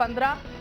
15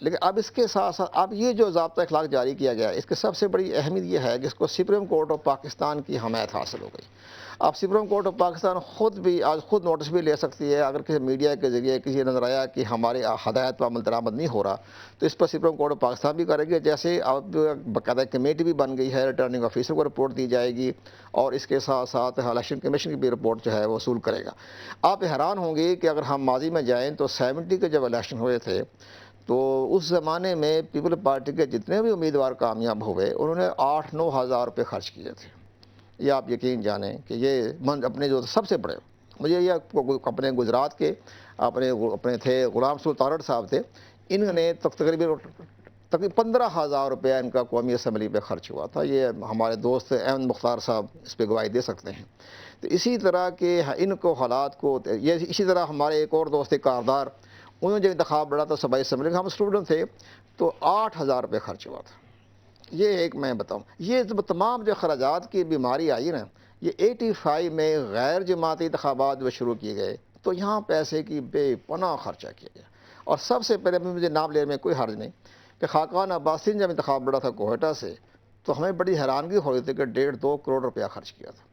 لیکن اب اس کے ساتھ ساتھ اب یہ جو ضابطہ اخلاق جاری کیا گیا ہے، اس کی سب سے بڑی اہمیت یہ ہے کہ اس کو سپریم کورٹ آف پاکستان کی حمایت حاصل ہو گئی۔ اب سپریم کورٹ آف پاکستان آج خود نوٹس بھی لے سکتی ہے، اگر کسی میڈیا کے ذریعے کسی نظر آیا کہ ہمارے ہدایت پر عمل درآمد نہیں ہو رہا تو اس پر سپریم کورٹ آف پاکستان بھی کرے گی۔ جیسے اب باقاعدہ کمیٹی بھی بن گئی ہے، ریٹرننگ آفیسر کو رپورٹ دی جائے گی اور اس کے ساتھ ساتھ الیکشن کمیشن کی بھی رپورٹ جو ہے وہ وصول کرے گا۔ آپ حیران ہوں گے کہ اگر ہم ماضی میں جائیں تو 70 کے جب الیکشن ہوئے تھے تو اس زمانے میں پیپل پارٹی کے جتنے بھی امیدوار کامیاب ہوئے انہوں نے 8-9 ہزار روپے خرچ کیے تھے۔ یہ آپ یقین جانیں کہ یہ اپنے جو سب سے بڑے، مجھے یہ اپنے گجرات کے اپنے تھے غلام سلطان صاحب تھے، انہوں نے تقریباً 15,000 روپیہ ان کا قومی اسمبلی پہ خرچ ہوا تھا۔ یہ ہمارے دوست احمد مختار صاحب اس پہ گواہی دے سکتے ہیں۔ تو اسی طرح کے ان کو حالات کو اسی طرح ہمارے ایک اور دوست کاردار، انہوں نے جو انتخاب لڑا تھا صوبائی اسمبلی کا، ہم اسٹوڈنٹ تھے تو 8,000 روپے خرچ ہوا تھا۔ یہ ایک میں بتاؤں، یہ تمام جو اخراجات کی بیماری آئی نا، یہ 85 میں غیر جماعتی انتخابات جو شروع کیے گئے تو یہاں پیسے کی بے پناہ خرچہ کیا گیا۔ اور سب سے پہلے مجھے نام لینے میں کوئی حرج نہیں کہ خاقان عباسی نے جب انتخاب لڑا تھا کوئٹہ سے تو ہمیں بڑی حیرانگی ہو رہی تھی کہ 1.5-2 کروڑ روپیہ خرچ کیا تھا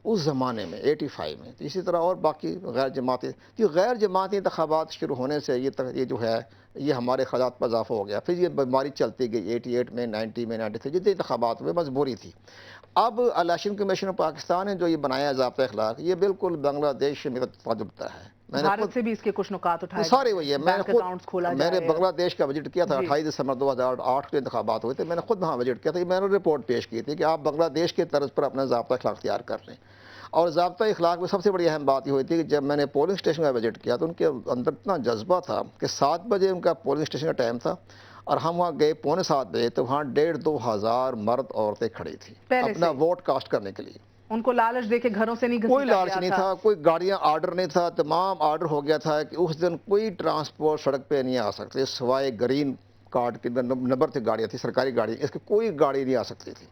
اس زمانے میں 85 میں۔ تو اسی طرح اور باقی غیر جماعتی انتخابات شروع ہونے سے یہ جو ہے یہ ہمارے اخراجات پر اضافہ ہو گیا۔ پھر یہ بیماری چلتی گئی 88 میں، 90 میں، 93 جتنے انتخابات ہوئے مجبوری تھی۔ اب الیکشن کمیشن آف پاکستان نے جو یہ بنایا ضابطہ اخلاق، یہ بالکل بنگلہ دیش سے میرا تعجبتا ہے۔ بھارت سے بھی اس کے کچھ نکات اٹھائے سارے وہی ہے۔ میں نے بنگلہ دیش کا وزٹ کیا تھا 28 دسمبر 2008 کے انتخابات ہوئے تھے، میں نے خود وہاں وزٹ کیا تھا، میں نے رپورٹ پیش کی تھی کہ آپ بنگلہ دیش کے طرز پر اپنا ضابطہ اخلاق تیار کر لیں۔ اور ضابطہ اخلاق میں سب سے بڑی اہم بات یہ ہوئی تھی کہ جب میں نے پولنگ اسٹیشن کا وزٹ کیا تو ان کے اندر اتنا جذبہ تھا کہ 7 بجے ان کا پولنگ اسٹیشن کا ٹائم تھا اور ہم وہاں گئے 7:45 بجے تو وہاں 1.5-2 ہزار مرد عورتیں کھڑی تھی اپنا ووٹ کاسٹ کرنے کے لیے۔ ان کو لالچ دے کے گھروں سے نہیں گھسیٹا کوئی لالچ نہیں تھا، کوئی گاڑیاں آرڈر نہیں تھا، تمام آرڈر ہو گیا تھا کہ اس دن کوئی ٹرانسپورٹ سڑک پہ نہیں آ سکتے سوائے گرین کارڈ کے نمبر تھی گاڑیاں تھی، سرکاری گاڑی، اس کی کوئی گاڑی نہیں آ سکتی تھی۔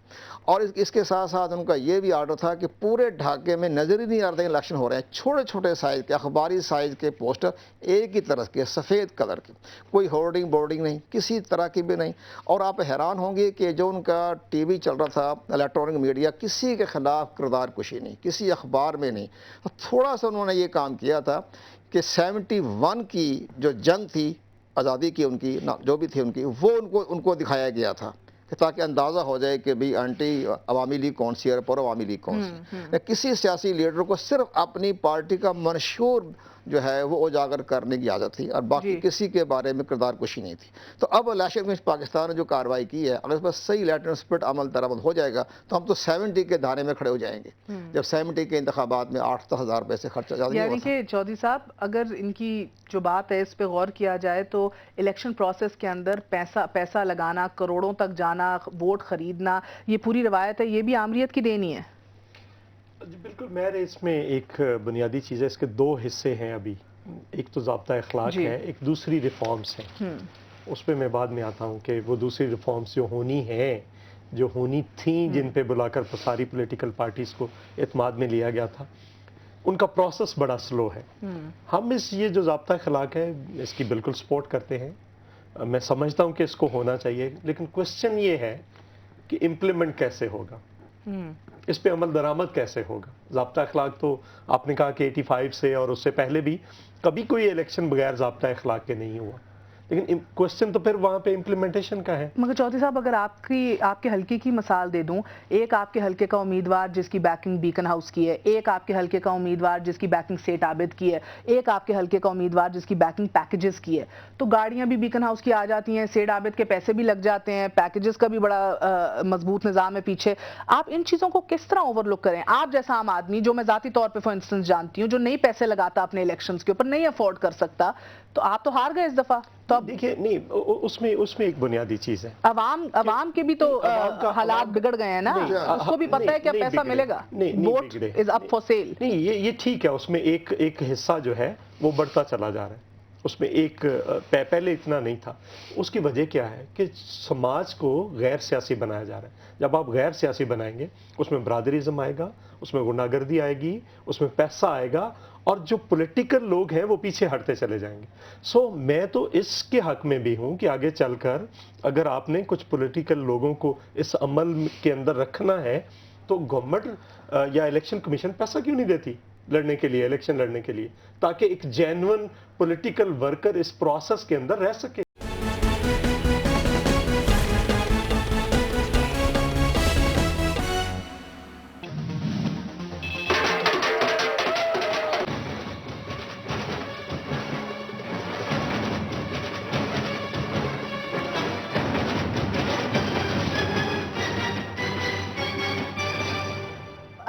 اور اس کے ساتھ ساتھ ان کا یہ بھی آرڈر تھا کہ پورے ڈھاکے میں نظر ہی نہیں آ رہے الیکشن ہو رہے ہیں، چھوٹے چھوٹے سائز کے اخباری سائز کے پوسٹر ایک ہی طرح کے سفید کلر کے، کوئی ہورڈنگ بورڈنگ نہیں، کسی طرح کی بھی نہیں۔ اور آپ حیران ہوں گے کہ جو ان کا ٹی وی چل رہا تھا الیکٹرانک میڈیا، کسی کے خلاف کردار کشی نہیں، کسی اخبار میں نہیں۔ تھوڑا سا انہوں نے یہ کام کیا تھا کہ 71 کی جو جنگ تھی آزادی کی، ان کی جو بھی تھی ان کی، وہ ان کو دکھایا گیا تھا تاکہ اندازہ ہو جائے کہ بھی اینٹی عوامی لیگ کون سی ہے اور پر عوامی لیگ کون سی۔ کسی سیاسی لیڈر کو صرف اپنی پارٹی کا منشور جو ہے وہ اجاگر کرنے کی عادت تھی اور باقی کسی کے بارے میں کردار کشی نہیں تھی۔ تو اب الیکشن کمیشن پاکستان نے جو کارروائی کی ہے، اگر اس پر صحیح لیٹرل اسپرٹ عمل درآمد ہو جائے گا تو ہم تو 70 کے دھانے میں کھڑے ہو جائیں گے، جب 70 کے انتخابات میں 8-10 ہزار پیسے خرچہ زیادہ نہیں ہوا تھا۔ یعنی کہ چودھری صاحب اگر ان کی جو بات ہے اس پہ غور کیا جائے تو الیکشن پروسیس کے اندر پیسہ لگانا، کروڑوں تک جانا، ووٹ خریدنا، یہ پوری روایت ہے، یہ بھی آمریت کی دینی ہے؟ جی بالکل، میرے اس میں ایک بنیادی چیز ہے، اس کے 2 حصے ہیں ابھی، ایک تو ضابطہ اخلاق ہے، ایک دوسری ریفارمز ہیں۔ اس پہ میں بعد میں آتا ہوں کہ وہ دوسری ریفارمز جو ہونی ہیں، جو ہونی تھیں، جن پہ بلا کر ساری پولیٹیکل پارٹیز کو اعتماد میں لیا گیا تھا، ان کا پروسیس بڑا سلو ہے۔ ہم یہ جو ضابطہ اخلاق ہے اس کی بالکل سپورٹ کرتے ہیں، میں سمجھتا ہوں کہ اس کو ہونا چاہیے، لیکن کوسچن یہ ہے کہ امپلیمنٹ کیسے ہوگا، اس پہ عمل درآمد کیسے ہوگا۔ ضابطہ اخلاق تو آپ نے کہا کہ 85 سے اور اس سے پہلے بھی کبھی کوئی الیکشن بغیر ضابطہ اخلاق کے نہیں ہوا، لیکن کوسچن تو پھر وہاں پہ امپلیمنٹیشن کا ہے۔ مگر چودھری صاحب اگر آپ کے حلقے کی مثال دے دوں، ایک آپ کے حلقے کا امیدوار جس کی بیکنگ بیکن ہاؤس کی ہے، ایک آپ کے حلقے کا امیدوار جس کی بیکنگ سیٹ عابد کی ہے، ایک آپ کے حلقے کا امیدوار جس کی بیکنگ پیکیجز کی ہے، تو گاڑیاں بھی بیکن ہاؤس کی آ جاتی ہیں، سیٹ عابد کے پیسے بھی لگ جاتے ہیں، پیکیجز کا بھی بڑا مضبوط نظام ہے پیچھے۔ آپ ان چیزوں کو کس طرح اوور لک کریں؟ آپ جیسا عام آدمی جو میں ذاتی طور پہ فار انسٹنس جانتی ہوں، جو نہیں پیسے لگاتا اپنے الیکشنز کے اوپر، نہیں افورڈ کر سکتا، تو آپ تو ہار گئے اس دفعہ۔ تو اب دیکھیے نہیں، اس میں ایک بنیادی چیز ہے، عوام کے بھی تو حالات بگڑ گئے ہیں نا، اس کو بھی پتہ ہے کہ پیسہ ملے گا، vote is up for sale. نہیں، یہ ٹھیک ہے، اس میں ایک حصہ جو ہے وہ بڑھتا چلا جا رہا ہے، اس میں ایک پہلے اتنا نہیں تھا۔ اس کی وجہ کیا ہے کہ سماج کو غیر سیاسی بنایا جا رہا ہے۔ جب آپ غیر سیاسی بنائیں گے، اس میں برادریزم آئے گا، اس میں غنڈہ گردی آئے گی، اس میں پیسہ آئے گا، اور جو پولیٹیکل لوگ ہیں وہ پیچھے ہٹتے چلے جائیں گے. سو میں تو اس کے حق میں بھی ہوں کہ آگے چل کر اگر آپ نے کچھ پولیٹیکل لوگوں کو اس عمل کے اندر رکھنا ہے تو گورنمنٹ یا الیکشن کمیشن پیسہ کیوں نہیں دیتی لڑنے کے لیے, الیکشن لڑنے کے لیے, تاکہ ایک جینون پولیٹیکل ورکر اس پروسیس کے اندر رہ سکے.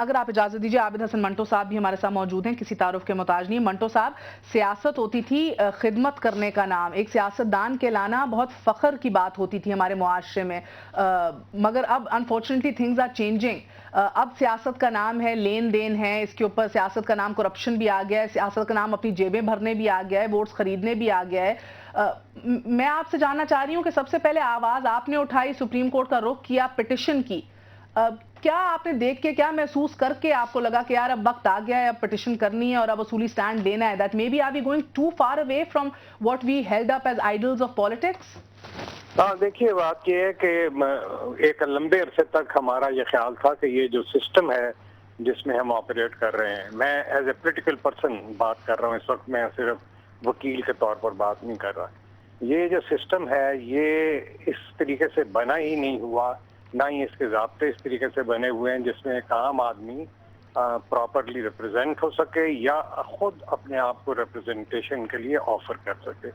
اگر آپ اجازت دیجیے, عابد حسن منٹو صاحب بھی ہمارے ساتھ موجود ہیں, کسی تعارف کے محتاج نہیں. منٹو صاحب, سیاست ہوتی تھی خدمت کرنے کا نام, ایک سیاستدان کہلانا بہت فخر کی بات ہوتی تھی ہمارے معاشرے میں, مگر اب انفارچونیٹلی تھنگز آر چینجنگ. اب سیاست کا نام ہے لین دین ہے, اس کے اوپر سیاست کا نام کرپشن بھی آ گیا ہے, سیاست کا نام اپنی جیبیں بھرنے بھی آ گیا ہے, ووٹس خریدنے بھی آ گیا ہے. میں آپ سے جاننا چاہ رہی ہوں کہ سب سے پہلے آواز آپ نے اٹھائی, سپریم کورٹ کا رخ کیا, پٹیشن کی, کیا آپ نے دیکھ کے, کیا محسوس کر کے آپ کو لگا کہ یار اب وقت آ گیا ہے, اب پٹیشن کرنی ہے اور اب اصولی سٹینڈ لینا ہے, that maybe are we going too far away from what we held up as idols of politics? ہاں دیکھیے, بات یہ ہے کہ ایک لمبے عرصے تک ہمارا یہ خیال تھا کہ یہ جو سسٹم ہے جس میں ہم آپریٹ کر رہے ہیں, میں ایز اے پولیٹیکل پرسن بات کر رہا ہوں اس وقت, میں صرف وکیل کے طور پر بات نہیں کر رہا, یہ جو سسٹم ہے یہ اس طریقے سے بنا ہی نہیں ہوا, نہ ہی اس کے ضابطے اس طریقے سے بنے ہوئے ہیں جس میں ایک عام آدمی پراپرلی ریپرزینٹ ہو سکے یا خود اپنے آپ کو ریپرزنٹیشن کے لیے آفر کر سکے.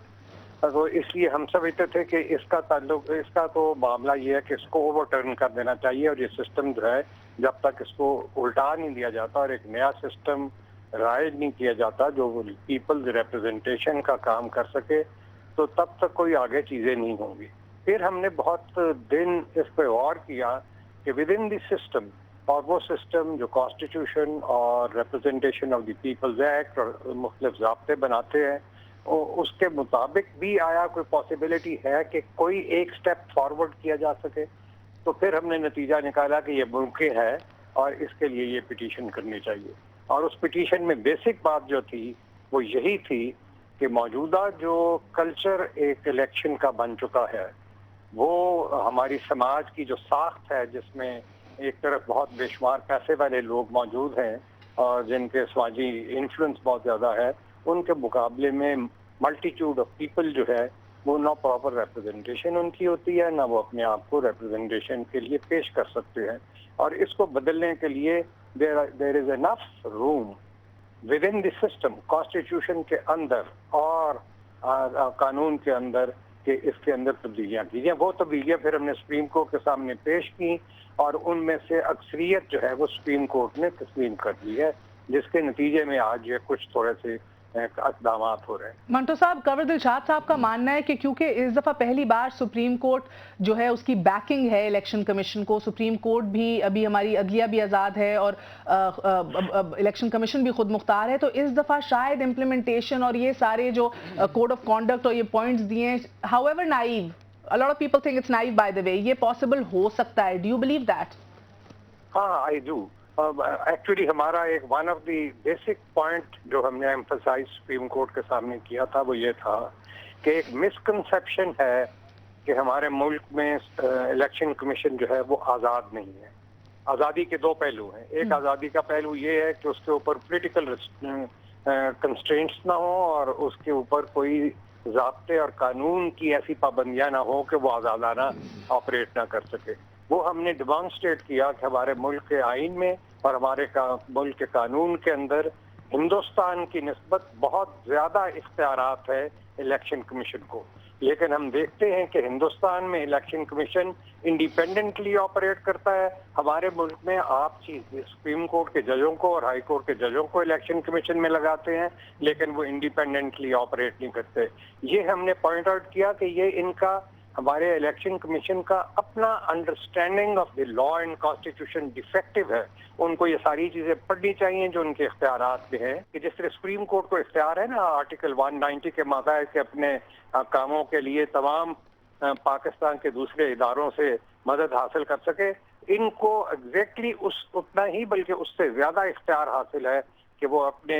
تو اس لیے ہم سمجھتے تھے کہ اس کا تعلق, اس کا تو معاملہ یہ ہے کہ اس کو اوور ٹرن کر دینا چاہیے, اور یہ سسٹم جو ہے جب تک اس کو الٹا نہیں دیا جاتا اور ایک نیا سسٹم رائج نہیں کیا جاتا جو پیپلز ریپرزنٹیشن کا کام کر سکے, تو تب تک کوئی آگے چیزیں نہیں ہوں گی. پھر ہم نے بہت دن اس پہ غور کیا کہ ود ان دی سسٹم, اور وہ سسٹم جو کانسٹیٹیوشن اور representation of the peoples act اور مختلف ضابطے بناتے ہیں, اس کے مطابق بھی آیا کوئی پاسبلٹی ہے کہ کوئی ایک سٹیپ فارورڈ کیا جا سکے. تو پھر ہم نے نتیجہ نکالا کہ یہ ممکن ہے اور اس کے لیے یہ پٹیشن کرنی چاہیے. اور اس پٹیشن میں بیسک بات جو تھی وہ یہی تھی کہ موجودہ جو کلچر ایک الیکشن کا بن چکا ہے, وہ ہماری سماج کی جو ساخت ہے جس میں ایک طرف بہت بے شمار پیسے والے لوگ موجود ہیں اور جن کے سماجی انفلوئنس بہت زیادہ ہے, ان کے مقابلے میں ملٹیٹیوڈ آف پیپل جو ہے وہ نہ پراپر ریپرزنٹیشن ان کی ہوتی ہے, نہ وہ اپنے آپ کو ریپرزنٹیشن کے لیے پیش کر سکتے ہیں. اور اس کو بدلنے کے لیے there is enough room within the system, constitution کے اندر اور قانون کے اندر, کہ اس کے اندر تبدیلیاں کی جائیں. وہ تبدیلیاں پھر ہم نے سپریم کورٹ کے سامنے پیش کی اور ان میں سے اکثریت جو ہے وہ سپریم کورٹ نے تسلیم کر دی ہے, جس کے نتیجے میں آج یہ کچھ تھوڑے سے اقدامات ہو رہے ہیں. منٹو صاحب, کنور دلشاد صاحب کا ماننا ہے کہ کیونکہ اس دفعہ پہلی بار سپریم کورٹ جو ہے اس کی بیکنگ ہے الیکشن کمیشن کو, سپریم کورٹ بھی ابھی ہماری عدلیہ بھی آزاد ہے اور الیکشن کمیشن بھی خود مختار ہے, تو اس دفعہ شاید امپلیمنٹیشن اور یہ سارے جو کوڈ آف کانڈکٹ اور یہ پوائنٹس دیے ہیں, how ever naive, a lot of people think it's naive by the way, یہ پاسبل ہو سکتا ہے. Do you believe that? ہاں, I do. ایکچولی ہمارا ایک one of the basic point جو ہم نے ایمفسائز سپریم کورٹ کے سامنے کیا تھا وہ یہ تھا کہ ایک مسکنسیپشن ہے کہ ہمارے ملک میں الیکشن کمیشن جو ہے وہ آزاد نہیں ہے. آزادی کے دو پہلو ہیں. ایک آزادی کا پہلو یہ ہے کہ اس کے اوپر پولیٹیکل کنسٹرینٹس نہ ہوں اور اس کے اوپر کوئی ضابطے اور قانون کی ایسی پابندیاں نہ ہوں کہ وہ آزادانہ آپریٹ نہ کر سکے. وہ ہم نے ڈیمانسٹریٹ کیا کہ ہمارے ملک کے آئین میں اور ہمارے ملک کے قانون کے اندر ہندوستان کی نسبت بہت زیادہ اختیارات ہے الیکشن کمیشن کو. لیکن ہم دیکھتے ہیں کہ ہندوستان میں الیکشن کمیشن انڈیپینڈنٹلی آپریٹ کرتا ہے. ہمارے ملک میں آپ سپریم کورٹ کے ججوں کو اور ہائی کورٹ کے ججوں کو الیکشن کمیشن میں لگاتے ہیں, لیکن وہ انڈیپینڈنٹلی آپریٹ نہیں کرتے. یہ ہم نے پوائنٹ آؤٹ کیا کہ یہ ان کا, ہمارے الیکشن کمیشن کا اپنا understanding of the law and constitution de facto ہے. ان کو یہ ساری چیزیں پڑھنی چاہیے جو ان کے اختیارات میں ہیں, کہ جس طرح سپریم کورٹ کو اختیار ہے نا آرٹیکل 190 کے ماتحت کہ اپنے کاموں کے لیے تمام پاکستان کے دوسرے اداروں سے مدد حاصل کر سکے, ان کو ایگزیکٹلی اتنا ہی بلکہ اس سے زیادہ اختیار حاصل ہے کہ وہ اپنے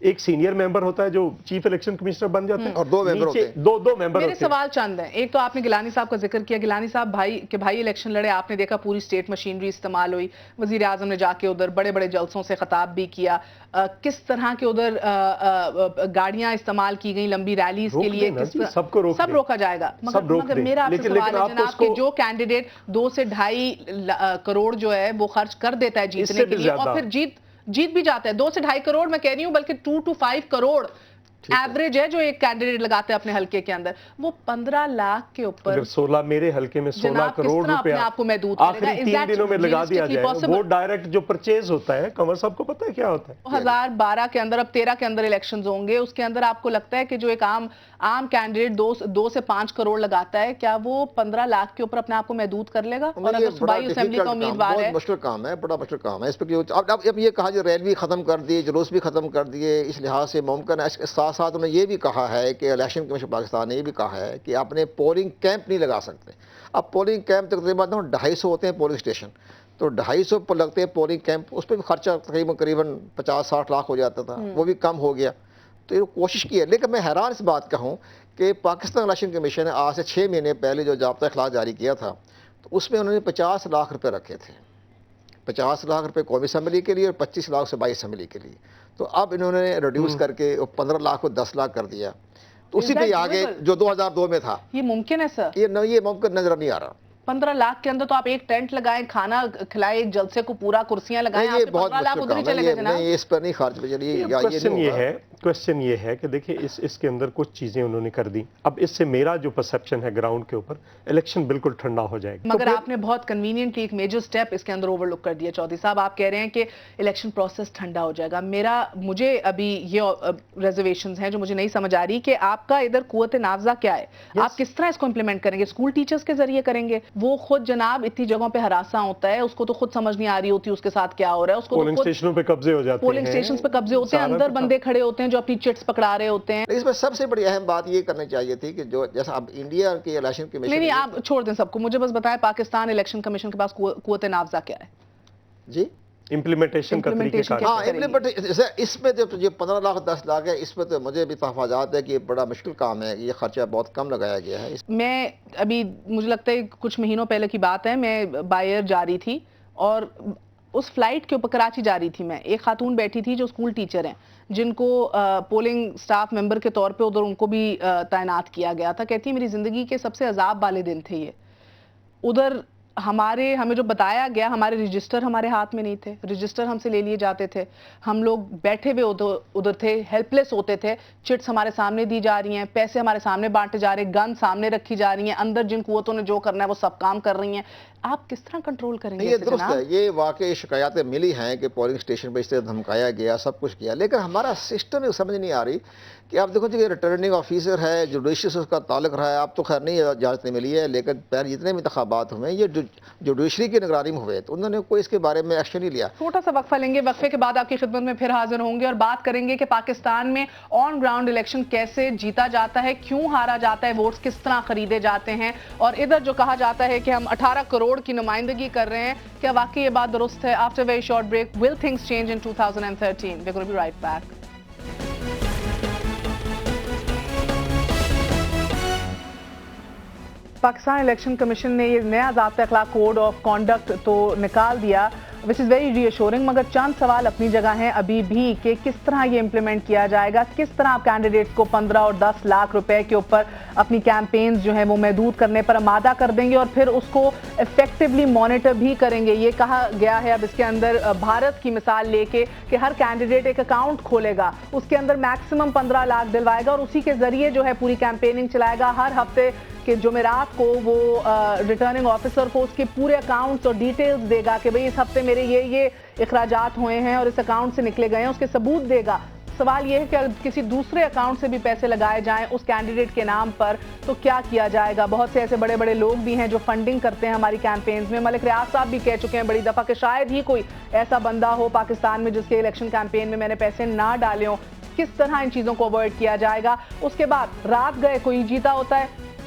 ایک سینئر ممبر ہوتا ہے جو چیف الیکشن کمشنر بن جاتے ہیں اور 2 ممبر ہوتے ہیں. دو ممبر میرے ہوتے ہیں. سوال چند ہیں. ایک تو آپ نے گیلانی صاحب کا ذکر کیا, گیلانی صاحب بھائی الیکشن لڑے, آپ نے دیکھا پوری اسٹیٹ مشینری استعمال ہوئی, وزیر اعظم نے جا کے ادھر بڑے بڑے جلسوں سے خطاب بھی کیا, کس طرح کے ادھر گاڑیاں استعمال کی گئیں لمبی ریلیز کے لیے, سب روکا جائے گا. مگر میرا آپ سے سوال ہے جناب کہ جو کینڈیڈیٹ 2 سے 2.5 کروڑ جو ہے وہ خرچ کر دیتا ہے جیتنے کے لیے, اور پھر جیت بھی جاتا ہے, 2 سے 2.5 کروڑ میں کہہ رہی ہوں, بلکہ 2 to 5 کروڑ ایوریج ہے جو ایک کینڈیڈیٹ لگاتے ہیں اپنے حلقے کے اندر, وہ 15 لاکھ کے اوپر, میرے حلقے میں 16 کروڑ روپے آپ کو محدود آخری 3 دنوں میں لگا دیا جائے, وہ ڈائریکٹ جو پرچیز ہوتا ہے, قمر صاحب کو پتہ ہے کیا ہوتا ہے, 2012 کے اندر, اب 13 کے اندر الیکشنز ہوں گے, اس کے اندر آپ کو لگتا ہے کہ جو ایک عام کینڈیڈیٹ 2 سے 5 کروڑ لگاتا ہے, کیا وہ 15 لاکھ کے اوپر اپنے آپ کو محدود کر لے گا؟ اور اگر صوبائی اسمبلی کا امیدوار ہے, مشکل کام ہے, بڑا مشکل کام ہے. اس پہ اب یہ کہا جو ریلی ختم کر دی, جلوس بھی ختم کر دیے, اس لحاظ سے ممکن ہے. اس کے ساتھ ساتھ انہوں نے یہ بھی کہا ہے کہ الیکشن کمیشن پاکستان نے یہ بھی کہا ہے کہ اپنے پولنگ کیمپ نہیں لگا سکتے. اب پولنگ کیمپ تقریباً 250 ہوتے ہیں پولنگ اسٹیشن, تو 250 پر لگتے ہیں پولنگ کیمپ, اس پہ بھی خرچہ تقریباً 50-60 لاکھ ہو جاتا تھا, وہ بھی کم ہو گیا. تو یہ کوشش کی ہے, لیکن میں حیران اس بات کا ہوں کہ پاکستان الیکشن کمیشن نے آج سے 6 مہینے پہلے جو ضابطہ اخلاق جاری کیا تھا, تو اس میں انہوں نے 50 لاکھ روپے رکھے تھے, 50 لاکھ روپے قومی اسمبلی کے لیے اور 25 لاکھ صوبائی اسمبلی کے لیے. تو اب انہوں نے ریڈیوس کر کے 15 لاکھ کو 10 لاکھ کر دیا, تو اسی پہ آگے جو 2002 میں تھا. یہ ممکن ہے سر؟ یہ ممکن نظر نہیں آ رہا. 15 لاکھ کے اندر تو آپ ایک ٹینٹ لگائیں, کھانا کھلائیں, ایک جلسے کو پورا کرسیاں لگائیں, آپ 15 لاکھ ادھر ہی چلے گئے جناب. نہیں, اس پر نہیں خرچ بچے. کوشچن یہ ہے کہ دیکھیں اس کے اندر کچھ چیزیں انہوں نے کر دی. اب اس سے میرا جو پرسپشن ہے گراؤنڈ کے اوپر, الیکشن بالکل ٹھنڈا ہو جائے گا. مگر آپ نے بہت کنوینئنٹلی ایک میجر سٹیپ اس کے اندر اوور لک کر دیا چودھری صاحب. آپ کہہ رہے ہیں کہ الیکشن پروسیس ٹھنڈا ہو جائے گا. مجھے ابھی یہ ریزرویشنز ہیں جو مجھے نہیں سمجھ آ رہی کہ آپ کا ادھر قوت نافذہ کیا ہے, آپ کس طرح اس کو امپلیمنٹ کریں گے؟ اسکول ٹیچرز کے ذریعے کریں گے؟ وہ خود جناب اتنی جگہوں پہ ہراساں ہوتا ہے, اس کو تو خود سمجھ نہیں آ رہی ہوتی اس کے ساتھ کیا ہو رہا ہے, اس کو پولنگ اسٹیشنوں پہ قبضے ہو جاتے ہیں, پولنگ اسٹیشنز پہ قبضے ہوتے ہیں, اندر بندے کھڑے ہوتے ہیں جو اپنی چٹس پکڑا رہے ہوتے ہیں. اس میں سب سے بڑی اہم بات یہ کرنی چاہیے تھی کہ جو جیسا اب انڈیا کی الیکشن کمیشن, نہیں آپ چھوڑ دیں سب کو, مجھے بس بتائیں پاکستان الیکشن کمیشن کے پاس قوت نافذہ کیا ہے؟ جی, امپلیمنٹیشن کا طریقہ کار. اس میں جو 15 لاکھ 10 لاکھ ہے, اس میں تو مجھے بھی تحفظات ہے کہ یہ بڑا مشکل کام ہے, یہ خرچہ بہت کم لگایا گیا ہے. میں ابھی مجھے لگتا ہے کچھ مہینوں پہلے کی بات ہے, میں بائی جا رہی تھی اور اس فلائٹ کے اوپر کراچی جا رہی تھی میں, ایک خاتون بیٹھی تھی جو اسکول ٹیچر ہیں, جن کو پولنگ سٹاف ممبر کے طور پہ ادھر ان کو بھی تعینات کیا گیا تھا. کہتی ہے میری زندگی کے سب سے عذاب والے دن تھے یہ. ادھر ہمیں جو بتایا گیا, ہمارے رجسٹر ہمارے ہاتھ میں نہیں تھے, رجسٹر ہم سے لے لیے جاتے تھے, ہم لوگ بیٹھے ہوئے ادھر تھے, ہیلپ لیس ہوتے تھے, چٹس ہمارے سامنے دی جا رہی ہیں, پیسے ہمارے سامنے بانٹے جا رہے ہیں, گن سامنے رکھی جا رہی ہیں, اندر جن قوتوں نے جو کرنا ہے وہ سب کام کر رہی ہیں. آپ کس طرح کنٹرول کریں گے؟ یہ درست ہے, یہ واقعی شکایاتیں ملی ہیں کہ پولنگ اسٹیشن پہ اس طرح دھمکایا گیا, سب کچھ کیا, لیکن ہمارا سسٹم سمجھ نہیں آ رہی کہ آپ دیکھو یہ ریٹرننگ آفیسر ہے, جوڈیشری سے اس کا تعلق رہا ہے, اب تو خیر نہیں اجازت نہیں ملی ہے, لیکن پہلے جتنے بھی انتخابات ہوئے یہ جوڈیشری کی نگرانی میں ہوئے تو انہوں نے کوئی اس کے بارے میں ایکشن نہیں لیا. چھوٹا سا وقفہ لیں گے, وقفے کے بعد آپ کی خدمت میں پھر حاضر ہوں گے اور بات کریں گے کہ پاکستان میں آن گراؤنڈ الیکشن کیسے جیتا جاتا ہے, کیوں ہارا جاتا ہے, ووٹس کس طرح خریدے جاتے ہیں, اور ادھر جو کہا جاتا ہے کہ ہم 18 کروڑ کی نمائندگی کر رہے ہیں, کیا واقعی یہ بات درست ہے؟ After very short break, will things change in 2013? We're going to be right back. Pakistan election commission نے یہ نیا ضابطہ اخلاق کوڈ آف کانڈکٹ تو نکال دیا, which is very reassuring, مگر چند سوال اپنی جگہ ہیں ابھی بھی کہ کس طرح یہ امپلیمنٹ کیا جائے گا, کس طرح آپ کینڈیڈیٹس کو 15 اور 10 لاکھ روپے کے اوپر اپنی کیمپینز جو ہیں وہ محدود کرنے پر آمادہ کر دیں گے اور پھر اس کو افیکٹولی مانیٹر بھی کریں گے. یہ کہا گیا ہے اب اس کے اندر بھارت کی مثال لے کے کہ ہر کینڈیڈیٹ ایک اکاؤنٹ کھولے گا, اس کے اندر میکسیمم 15 لاکھ ڈلوائے گا اور اسی کے ذریعے جو ہے پوری کیمپیننگ چلائے گا. ہر ہفتے کہ جمعرات کو وہ ریٹرننگ آفیسر کو اس کے پورے اکاؤنٹس اور ڈیٹیلز دے گا کہ بھئی اس ہفتے میرے یہ اخراجات ہوئے ہیں اور اس اکاؤنٹ سے نکلے گئے ہیں, اس کے ثبوت دے گا. سوال یہ ہے کہ اگر کسی دوسرے اکاؤنٹ سے بھی پیسے لگائے جائیں اس کینڈیڈیٹ کے نام پر تو کیا کیا جائے گا؟ بہت سے ایسے بڑے بڑے لوگ بھی ہیں جو فنڈنگ کرتے ہیں ہماری کیمپینز میں. ملک ریاض صاحب بھی کہہ چکے ہیں بڑی دفعہ کہ شاید ہی کوئی ایسا بندہ ہو پاکستان میں جس کے الیکشن کیمپین میں میں نے پیسے نہ ڈالے ہوں. کس طرح ان چیزوں کو اوائڈ کیا جائے گا؟ اس کے بعد رات گئے کوئی جیتا ہوتا ہے,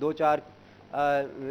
2-4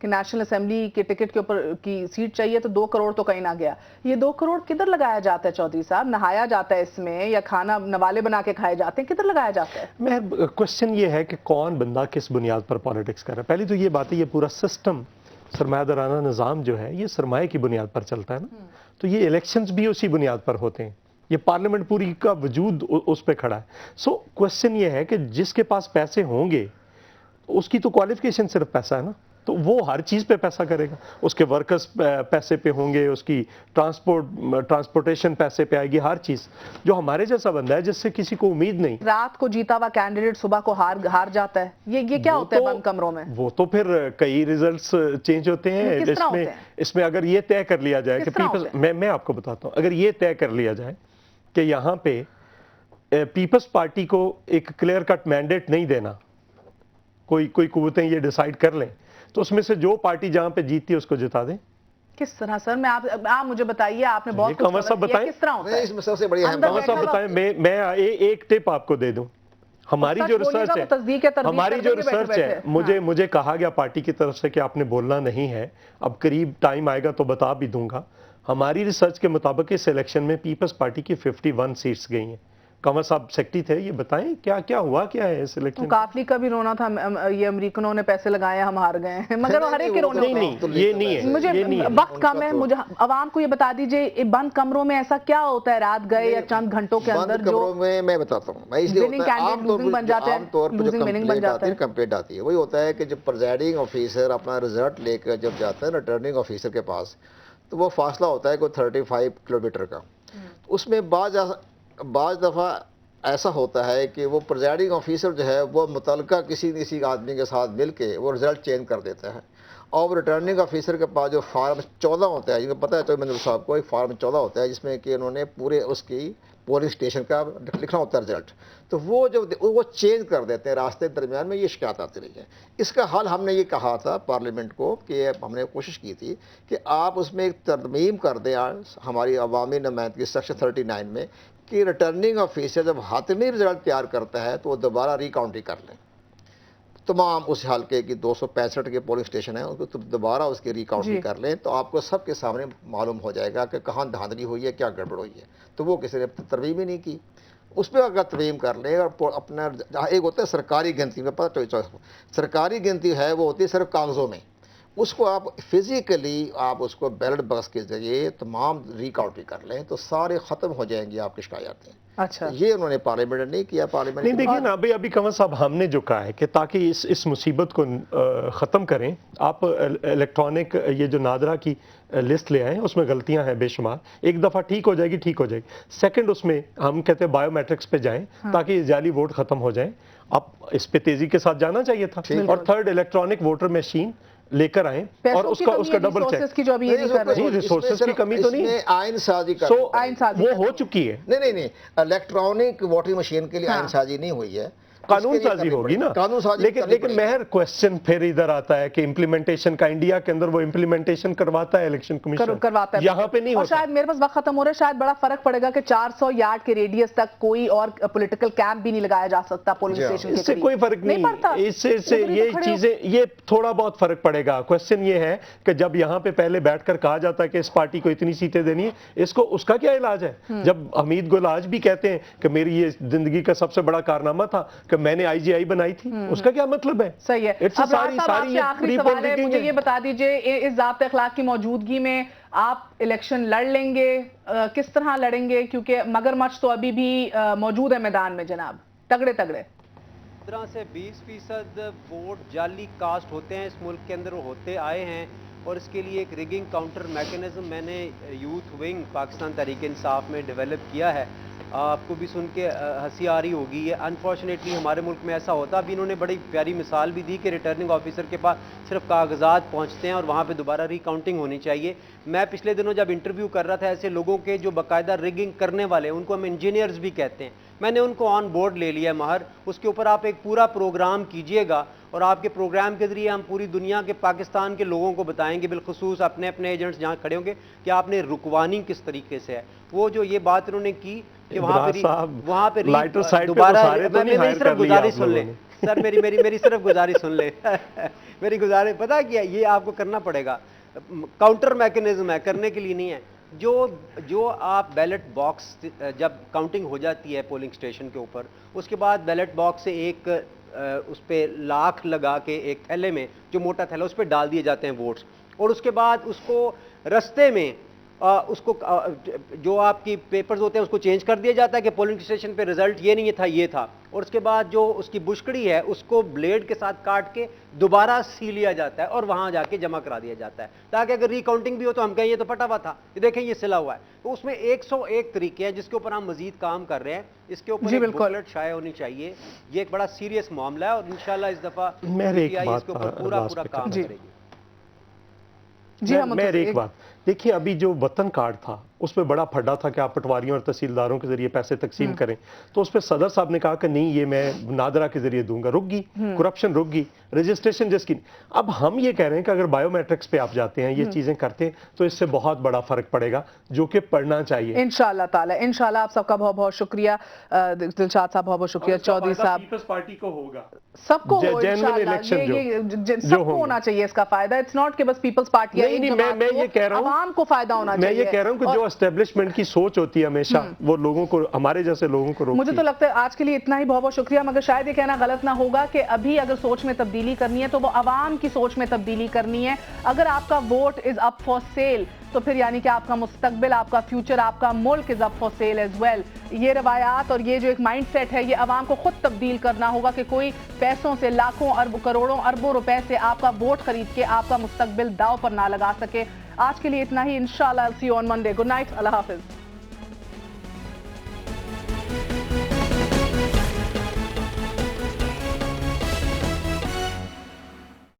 کہ نیشنل اسمبلی کے ٹکٹ کے اوپر کی سیٹ چاہیے تو 2 کروڑ تو کہیں نہ گیا. یہ 2 کروڑ کدھر لگایا جاتا ہے چودھری صاحب؟ نہایا جاتا ہے اس میں یا کھانا نوالے بنا کے کھائے جاتے ہیں؟ کدھر لگایا جاتا ہے؟ میں کوشچن یہ ہے کہ کون بندہ کس بنیاد پر پالیٹکس کر رہا ہے. پہلی تو یہ بات ہے یہ پورا سسٹم سرمایہ دارانہ نظام جو ہے یہ سرمایہ کی بنیاد پر چلتا ہے نا, تو یہ الیکشنز بھی اسی بنیاد پر ہوتے ہیں. یہ پارلیمنٹ پوری کا وجود اس پہ کھڑا ہے. سو کوشچن یہ ہے کہ جس کے پاس پیسے ہوں گے اس کی تو کوالیفیکیشن صرف پیسہ ہے نا, تو وہ ہر چیز پہ پیسہ کرے گا. اس کے ورکرز پیسے پہ ہوں گے, اس کی ٹرانسپورٹیشن پیسے پہ آئے گی, ہر چیز. جو ہمارے جیسا بندہ ہے جس سے کسی کو امید نہیں, رات کو جیتا ہوا کینڈیڈیٹ صبح کو ہار جاتا ہے, یہ کیا ہوتا ہے بند کمروں میں؟ وہ تو پھر کئی ریزلٹس چینج ہوتے ہیں. اس میں اگر یہ طے کر لیا جائے کہ پیپلز, میں آپ کو بتاتا ہوں, اگر یہ طے کر لیا جائے کہ یہاں پہ پیپلز پارٹی کو ایک کلیئر کٹ مینڈیٹ نہیں دینا, کوئی قوتیں یہ ڈیسائیڈ کر لیں, تو اس میں سے جو پارٹی جہاں پہ جیتی ہے اس کو جتا دیں. کس طرح سر؟ میں آپ مجھے بتائیے, آپ نے بہت کنور صاحب بتائیں, کس طرح ہوتا ہے اس میں سب سے بڑی اہم کنور صاحب بتائیں. میں ایک ٹپ آپ کو دے دوں. ہماری جو ریسرچ ہے مجھے کہا گیا پارٹی کی طرف سے کہ آپ نے بولنا نہیں ہے, اب قریب ٹائم آئے گا تو بتا بھی دوں گا. ہماری ریسرچ کے مطابق اس الیکشن میں پیپلز پارٹی کی 51 سیٹس گئی ہیں. کنور صاحب سیکرٹری تھے, یہ بتائیں کیا ہوا کیا ہے اس الیکشن؟ کافلی کا بھی رونا تھا, یہ امریکنوں نے پیسے لگائے ہم ہار گئے ہیں, مگر ہر ایک کے رونے ہوتے ہیں. یہ نہیں ہے, مجھے وقت کم ہے, مجھے عوام کو یہ بتا دیجئے بند کمروں میں ایسا کیا ہوتا ہے رات گئے یا چند گھنٹوں کے اندر جو میں بتاتا ہوں. میں اس لیے عام طور پر جو کمپلینٹ آتی ہے وہی ہوتا ہے کہ جب پریزائڈنگ آفیسر اپنا رزلٹ لے کر جب جاتا ہے ریٹرننگ آفیسر کے پاس, تو وہ فاصلہ ہوتا ہے کوئی 35 کلومیٹر کا. اس میں بعض دفعہ ایسا ہوتا ہے کہ وہ پریزائڈنگ آفیسر جو ہے وہ متعلقہ کسی آدمی کے ساتھ مل کے وہ رزلٹ چینج کر دیتا ہے, اور ریٹرننگ آفیسر کے پاس جو فارم 14 ہوتا ہے, جن کو پتہ ہے تو منظور صاحب کو, ایک فارم 14 ہوتا ہے جس میں کہ انہوں نے پورے اس کی پولنگ اسٹیشن کا لکھنا ہوتا ہے رزلٹ, تو وہ چینج کر دیتے ہیں راستے درمیان میں. یہ شکایت آتی رہی ہے. اس کا حل ہم نے یہ کہا تھا پارلیمنٹ کو, کہ ہم نے کوشش کی تھی کہ آپ اس میں ایک ترمیم کر دیں ہماری عوامی نمائندگی سیکشن 39 میں, کہ ریٹرننگ آفیسر جب حاتمی رزلٹ تیار کرتا ہے تو وہ دوبارہ ریکاؤنٹنگ کر لیں. تمام اس حلقے کی 265 کے پولنگ اسٹیشن ہیں, ان کو دوبارہ اس کی ریکاؤنٹنگ کر لیں, تو آپ کو سب کے سامنے معلوم ہو جائے گا کہ کہاں دھاندلی ہوئی ہے, کیا گڑبڑ ہوئی ہے. تو وہ کسی نے ترمیم ہی نہیں کی. اس پہ اگر ترمیم کر لیں اور اپنا ایک ہوتا ہے سرکاری گنتی میں, پتہ سرکاری گنتی ہے وہ ہوتی ہے صرف کاغذوں میں, اس کو آپ فزیکلی آپ اس کو بیلٹ باکس کے ذریعے تمام ریکاؤنٹنگ کر لیں تو سارے ختم ہو جائیں گی آپ کی شکایاتیں. اچھا, یہ انہوں نے پارلیمنٹ نے نہیں کیا. پارلیمنٹ نہیں, دیکھیے نا ابھی کنور صاحب ہم نے جو کہا ہے کہ تاکہ اس مصیبت کو ختم کریں, آپ الیکٹرانک یہ جو نادرا کی لسٹ لے آئیں, اس میں غلطیاں ہیں بے شمار. ایک دفعہ ٹھیک ہو جائے گی. سیکنڈ, اس میں ہم کہتے ہیں بایو میٹرکس پہ جائیں تاکہ یہ جعلی ووٹ ختم ہو جائیں. اب اس پہ تیزی کے ساتھ جانا چاہیے تھا. اور تھرڈ, الیکٹرانک ووٹر مشین لے کر آئیں اور اس کا ڈبل چیک. ریسورسز کی کمی تو نہیں, آئین سازی وہ ہو چکی ہے. نہیں, الیکٹرانک ووٹنگ مشین کے لیے آئین سازی نہیں ہوئی ہے, قانون سازی ہوگی نا. لیکن مہر کوشچن پھر ادھر آتا ہے کہ امپلیمنٹیشن کا, انڈیا کے اندر وہ امپلیمنٹیشن کرواتا ہے الیکشن کمیشن, یہاں پہ نہیں ہوتا. شاید میرے پاس وقت ختم ہو رہا ہے, شاید بڑا فرق پڑے گا کہ 400 یارڈ کے ریڈیس تک کوئی اور پولیٹیکل کیمپ بھی نہیں لگایا جا سکتا پولنگ اسٹیشن کے قریب. اس سے کوئی فرق نہیں پڑتا. اس سے یہ چیزیں, یہ تھوڑا بہت فرق پڑے گا. کوشچن یہ ہے کہ جب یہاں پہ پہلے بیٹھ کر کہا جاتا ہے کہ اس پارٹی کو اتنی سیٹیں دینی ہے, اس کا کیا علاج ہے؟ جب حمید گل آج بھی کہتے ہیں کہ میری یہ زندگی کا سب سے بڑا کارنامہ تھا کہ میں نے IGI بنائی تھی, اس کا کیا مطلب ہے؟ صحیح ہے. اب راج صاحب آپ سے آخری سوال ہے, مجھے یہ بتا دیجئے اس ضابطۂ اخلاق کی موجودگی میں آپ الیکشن لڑ لیں گے, کس طرح لڑیں گے؟ کیونکہ مگر مچھ تو ابھی بھی موجود ہے میدان میں جناب, تگڑے. 15 سے 20% ووٹ جعلی کاسٹ ہوتے ہیں اس ملک کے اندر, وہ ہوتے آئے ہیں, اور اس کے لیے ایک ریگنگ کاؤنٹر میکنزم میں نے یوتھ ونگ پاکستان تحریک انصاف میں ڈیولپ کیا ہے. آپ کو بھی سن کے ہنسی آ رہی ہوگی. یہ انفارچونیٹلی ہمارے ملک میں ایسا ہوتا. ابھی انہوں نے بڑی پیاری مثال بھی دی کہ ریٹرننگ آفیسر کے پاس صرف کاغذات پہنچتے ہیں اور وہاں پہ دوبارہ ریکاؤنٹنگ ہونی چاہیے. میں پچھلے دنوں جب انٹرویو کر رہا تھا ایسے لوگوں کے جو باقاعدہ ریگنگ کرنے والے, ان کو ہم انجینئرز بھی کہتے ہیں, میں نے ان کو آن بورڈ لے لیا ماہر. اس کے اوپر آپ ایک پورا پروگرام کیجئے گا, اور آپ کے پروگرام کے ذریعے ہم پوری دنیا کے پاکستان کے لوگوں کو بتائیں گے, بالخصوص اپنے ایجنٹس جہاں کھڑے ہوں گے, کہ آپ نے رکوانی کس طریقے سے ہے. وہ جو یہ بات انہوں نے کی کہ وہاں پہ لائٹر سائڈ دوبارہ میری صرف گزارش سن لیں سر، میری صرف گزارش سن لیں میری گزارش پتہ کیا، یہ آپ کو کرنا پڑے گا، کاؤنٹر میکنزم ہے، کرنے کے لیے نہیں ہے۔ جو آپ بیلٹ باکس جب کاؤنٹنگ ہو جاتی ہے پولنگ اسٹیشن کے اوپر، اس کے بعد بیلٹ باکس سے ایک اس پہ لاکھ لگا کے ایک تھیلے میں، جو موٹا تھیلا اس پہ ڈال دیے جاتے ہیں ووٹس، اور اس کے بعد اس کو رستے میں اس کو جو آپ کی پیپرز ہوتے ہیں اس کو چینج کر دیا جاتا ہے کہ پولنگ اسٹیشن پہ رزلٹ یہ نہیں تھا، یہ تھا، اور اس کے بعد جو اس کی بشکڑی ہے اس کو بلیڈ کے ساتھ کاٹ کے دوبارہ سی لیا جاتا ہے اور وہاں جا کے جمع کرا دیا جاتا ہے، تاکہ اگر ری کاؤنٹنگ بھی ہو تو ہم کہیں یہ تو پٹا ہوا تھا، یہ دیکھیں یہ سلا ہوا ہے۔ تو اس میں 101 طریقے ہیں جس کے اوپر ہم مزید کام کر رہے ہیں، اس کے اوپر ایک بکلیٹ شائع ہونی چاہیے، یہ ایک بڑا سیریس معاملہ ہے، اور انشاءاللہ اس دفعہ اس کے اوپر پورا کام کرے گی۔ میں ایک بات دیکھیں، ابھی جو وطن کارڈ تھا اس پہ بڑا پھڈا تھا کہ آپ پٹواریوں اور تحصیلداروں کے ذریعے پیسے تقسیم کریں، تو اس پہ صدر صاحب نے کہا کہ نہیں یہ میں نادرا کے ذریعے دوں گا، رک گئی کرپشن، رک گئی رجسٹریشن جس کی۔ اب ہم یہ کہہ رہے ہیں کہ اگر بایو میٹرکس پہ آپ جاتے ہیں، یہ چیزیں کرتے ہیں، تو اس سے بہت بڑا فرق پڑے گا، جو کہ پڑھنا چاہیے انشاءاللہ تعالی۔ انشاءاللہ آپ سب کا بہت بہت شکریہ، دلشاد صاحب بہت بہت شکریہ، چودھری صاحب، پیپلز پارٹی کو ہوگا، سب کو سب کو ہونا چاہیے اس کا فائدہ، اٹس ناٹ کہ بس پیپلز پارٹی میں یہ کہہ رہا ہوں، عوام کو فائدہ ہونا چاہیے۔ میں یہ کہہ رہا ہوں کہ جو اسٹیبلشمنٹ کی سوچ ہوتی ہے ہمیشہ وہ لوگوں کو، ہمارے جیسے لوگوں کو روکتی ہے۔ مجھے تو لگتا ہے آج کے لیے اتنا ہی، بہت بہت شکریہ، مگر شاید یہ کہنا غلط نہ ہوگا کہ ابھی اگر سوچ میں تبدیلی کرنی ہے تو وہ عوام کی سوچ میں تبدیلی کرنی ہے۔ اگر آپ کا vote is up for cell تو پھر یعنی کہ آپ کا مستقبل، آپ کا فیوچر، آپ کا ملک is up for sale as well. یہ روایات اور یہ جو ایک مائنڈ سیٹ ہے، یہ عوام کو خود تبدیل کرنا ہوگا کہ کوئی پیسوں سے، لاکھوں کروڑوں اربوں روپے سے آپ کا ووٹ خرید کے آپ کا مستقبل داؤ پر نہ لگا سکے۔ آج کے لیے اتنا ہی، انشاءاللہ I'll see you on Monday. Good night, اللہ حافظ۔